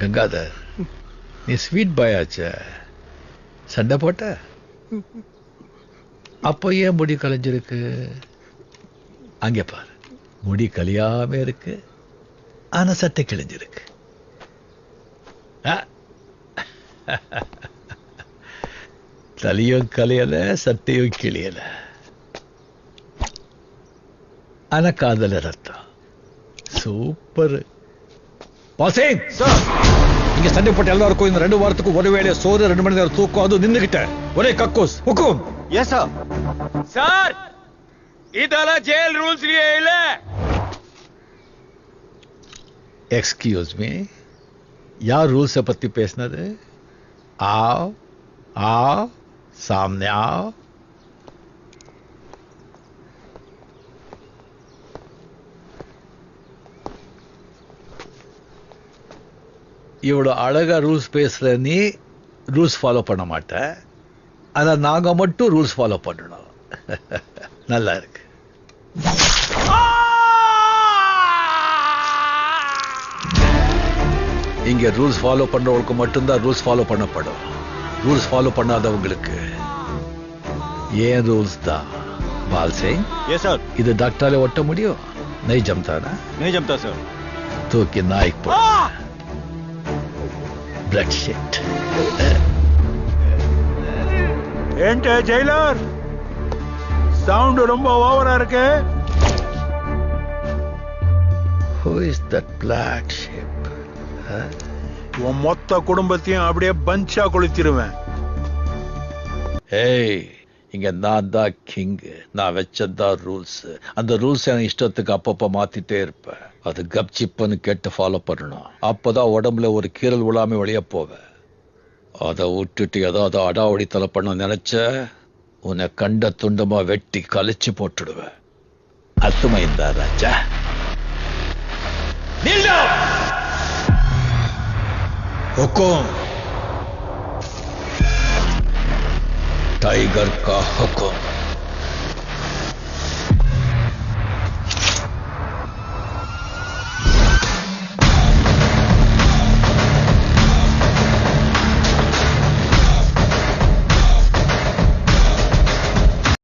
கங்காதர், நீ ஸ்வீட் பாய் ஆச்ச, சண்டை போட்ட? அப்போ ஏன் முடி கலைஞ்சிருக்கு? அங்கே பாரு, முடி கலியாம இருக்கு, ஆனா சட்டை கிழிஞ்சிருக்கு. தலையும் கலையல, சட்டையும் கிளியல, ஆனா காதல ரத்தம். சூப்பர். பாசிங் சார், இங்க சண்டை போட்ட எல்லாருக்கும் இந்த 2 வாரத்துக்கு ஒரு வேளைய சோறு, 2 மணி நேரம் தூக்கம், அது நின்னுகிட்ட ஒரே கக்கூஸ். ஹுக்கும். Yes sir. சார், இதெல்லாம் ஜெயில் ரூல்ஸ்லயே இல்ல. எக்ஸ்கியூஸ் மீ, யார் ரூல்ஸை பத்தி பேசினது? आओ आओ सामने आओ. இவ்வளோ அழகா ரூல்ஸ் பேசுற நீ ரூல்ஸ் ஃபாலோ பண்ண மாட்ட, ஆனா நாங்க மட்டும் ரூல்ஸ் ஃபாலோ பண்ணணும். நல்லா இருக்கு. இங்க ரூல்ஸ் ஃபாலோ பண்றவங்களுக்கு மட்டும்தான் ரூல்ஸ் ஃபாலோ பண்ணப்படும். ரூல்ஸ் ஃபாலோ பண்ணாதவங்களுக்கு ஏன் ரூல்ஸ் தான். பால் சிங், எஸ் சார். இது டாக்டரால ஒட்ட முடியும்? नहीं जमता ना? नहीं जमता सर. तो कि नाइक पर ब्लड शिट. ఏంటే జైలర్, సౌండ్ ரொம்ப ஓவரா இருக்கு. Who is that black sheep? உன் மொத்த குடும்பத்தையும் அப்படியே பஞ்சா கொளுத்திடுவேன். ஏய், இங்க நான் தான் கிங், நான் வச்சதான் ரூல்ஸ். அந்த ரூல்ஸ் என் இஷ்டத்துக்கு அப்பப்ப மாத்திட்டே இருப்பேன். அது கப்சிப்புன்னு கேட்டு ஃபாலோ பண்ணணும். அப்பதான் உடம்புல ஒரு கீரல் விழாம வெளியே போவேன். அதை விட்டுட்டு ஏதாவது அடாவடி தலை பண்ண நினைச்ச உன்னை கண்ட துண்டமா வெட்டி கழிச்சு போட்டுடுவேன். அர்த்தமைந்தா ராஜா? हुकुम, टाइगर का हुकुम.